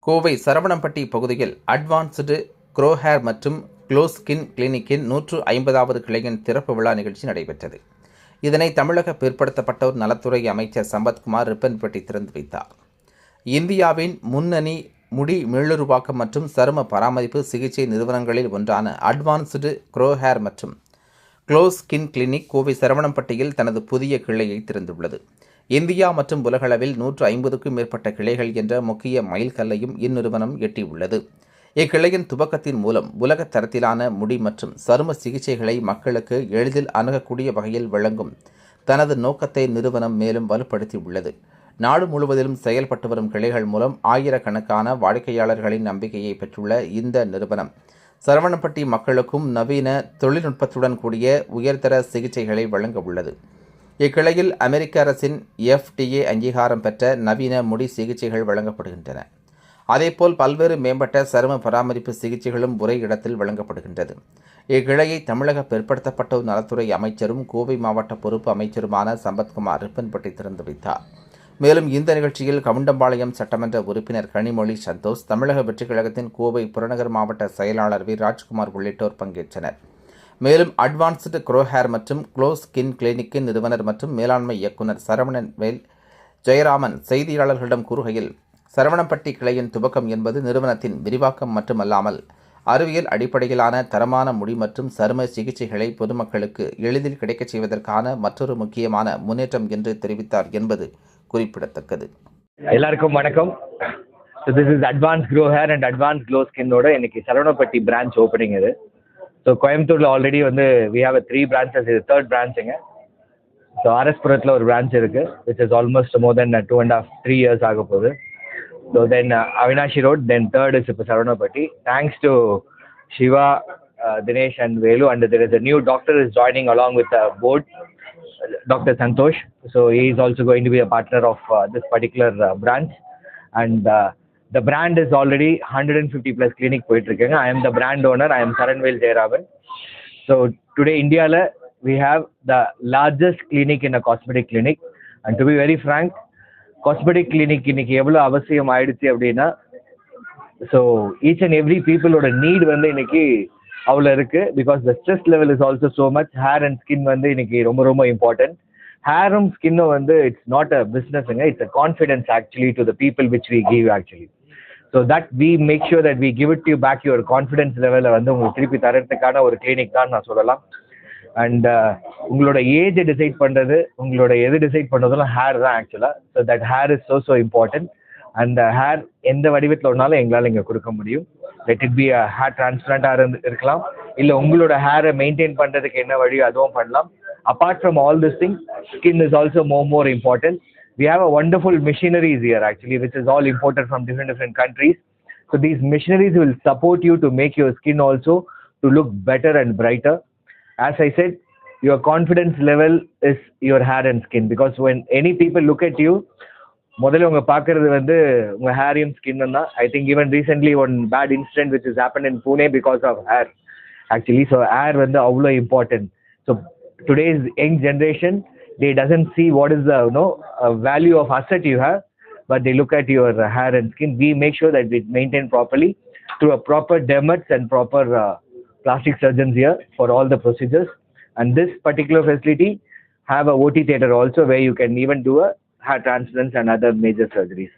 கோவை சரவணம்பட்டி பகுதியில் advanced grow hair மற்றும் glow skin கிளினிக்கின் 150வது கிளையின் திறப்பு விழா நிகழ்ச்சி நடைபெற்றது. இதனை தமிழக பிற்படுத்தப்பட்டோர் நலத்துறை அமைச்சர் சம்பத்குமார் ரிப்பன் வெட்டி திறந்து வைத்தார். இந்தியாவின் முன்னணி முடி மீளுருவாக்கம் மற்றும் சரும பராமரிப்பு சிகிச்சை நிறுவனங்களில் ஒன்றான அட்வான்ஸ்டு க்ரோ ஹேர் மற்றும் க்ளோ ஸ்கின் கிளினிக் கோவை சரவணம்பட்டியில் தனது புதிய கிளையை திறந்துள்ளது. இந்தியா மற்றும் உலகளவில் 150க்கும் மேற்பட்ட கிளைகள் என்ற முக்கிய மைல்கல்லையும் இந்நிறுவனம் எட்டியுள்ளது. இக்கிளையின் துவக்கத்தின் மூலம் உலக தரத்திலான முடி மற்றும் சரும சிகிச்சைகளை மக்களுக்கு எளிதில் அணுகக்கூடிய வகையில் வழங்கும் தனது நோக்கத்தை நிறுவனம் மேலும் வலுப்படுத்தியுள்ளது. நாடு முழுவதிலும் செயல்பட்டு வரும் கிளைகள் மூலம் ஆயிரக்கணக்கான வாடிக்கையாளர்களின் நம்பிக்கையை பெற்றுள்ள இந்த நிறுவனம் சரவணம்பட்டி மக்களுக்கும் நவீன தொழில்நுட்பத்துடன் கூடிய உயர்தர சிகிச்சைகளை வழங்க உள்ளது. இக்கிளையில் அமெரிக்க அரசின் FDA அங்கீகாரம் பெற்ற நவீன முடி சிகிச்சைகள் வழங்கப்படுகின்றன. அதேபோல் பல்வேறு மேம்பட்ட சரும பராமரிப்பு சிகிச்சைகளும் ஒரே இடத்தில் வழங்கப்படுகின்றது. இக்கிளையை தமிழக பிற்படுத்தப்பட்டோர் நலத்துறை அமைச்சரும் கோவை மாவட்ட பொறுப்பு அமைச்சருமான சம்பத்குமார் ரிப்பன் வெட்டி திறந்து வைத்தார். மேலும் இந்த நிகழ்ச்சியில் கவுண்டம்பாளையம் சட்டமன்ற உறுப்பினர் கனிமொழி சந்தோஷ், தமிழக வெற்றிக் கழகத்தின் கோவை புறநகர் மாவட்ட செயலாளர் வி ராஜ்குமார் உள்ளிட்டோர் பங்கேற்றனர். மேலும் அட்வான்ஸ்டு க்ரோ ஹேர் மற்றும் க்ளோ ஸ்கின் கிளினிக்கின் நிறுவனர் மற்றும் மேலாண்மை இயக்குநர் சரவணன் வேல் ஜெயராமன் செய்தியாளர்களிடம் கூறுகையில், சரவணம்பட்டி கிளையின் துவக்கம் என்பது நிறுவனத்தின் விரிவாக்கம் மட்டுமல்லாமல் அறிவியல் அடிப்படையிலான தரமான முடி மற்றும் சரும சிகிச்சைகளை பொதுமக்களுக்கு எளிதில் கிடைக்கச் செய்வதற்கான மற்றொரு முக்கியமான முன்னேற்றம் என்று தெரிவித்தார் என்பது குறிப்பிடத்தக்கது. எல்லாருக்கும் வணக்கம். This is Advanced Grow Hair and Advanced Glow Skin ஓட இன்னைக்கு சரவணம்பட்டி பிரான்ச் ஓப்பனிங் இது. ஸோ கோயம்புத்தூரில் ஆல்ரெடி we have 3 branches, இது 3rd branchங்க. ஸோ ஆர்எஸ்புரத்தில் ஒரு பிரான்ச் இருக்குது, which is almost more than 2.5-3 years ஆக போகுது. So then Avinashi road, then 3rd is இப்போ Saravanampatti. Thanks to Siva, Dinesh and Velu, and there is a new doctor is joining along with the board, Dr. Santosh. So he is also going to be a partner of this particular branch, and the brand is already 150 plus clinic போயிட்டு இருக்குங்க. I am the brand owner. I am Saranvel Jayaraman. So today India we have the largest clinic in a cosmetic clinic, and to be very frank, cosmetic clinic இன்னைக்கு எவ்வளவு அவசியம் ஆயிடுச்சு அப்படின்னா, so each and every people ஓட need வந்து இன்னைக்கு அவ்வளோ இருக்கு. because the stress level is also so much. hair and skin வந்து இன்னைக்கு ரொம்ப ரொம்ப important. ஹேரும் ஸ்கின்னும் வந்து இட்ஸ் நாட் அ பிஸ்னஸ்ங்க, it's a confidence actually to the people which we give actually. So that we make sure that we give it you back your confidence லெவலில் வந்து உங்களுக்கு திருப்பி தரத்துக்கான ஒரு கிளினிக் தான் நான் சொல்லலாம். அண்ட் உங்களோட ஏஜை டிசைட் பண்ணுறது, உங்களோட எது டிசைட் பண்ணுறதுலாம் ஹேர் தான் ஆக்சுவலாக. So that hair is so important. அந்த ஹேர் எந்த வடிவத்தில் ஒன்றாலும் எங்களால் இங்கே கொடுக்க முடியும். Let it be a hair டிரான்ஸ்பிளான்டாக இருக்கலாம், இல்லை உங்களோட ஹேரை மெயின்டைன் பண்ணுறதுக்கு என்ன வழியோ அதுவும் பண்ணலாம். Apart from all this thing, skin is also more important. We have a wonderful machineries here actually, which is all imported from different countries. So these machineries will support you to make your skin also to look better and brighter. As I said, your confidence level is your hair and skin, because when any people look at you, முதல்ல உங்க பார்க்கறது வந்து உங்க ஹேரையும் skin தான். I think even recently one bad incident which has happened in Pune because of hair actually. So hair வந்து அவ்வளோ important. So today's young generation, they doesn't see what is the value of asset you have, but they look at your hair and skin. We make sure that we maintain properly through a proper dermats and proper plastic surgeons here for all the procedures. And this particular facility have a OT theater also, where you can even do a hair transplants and other major surgeries.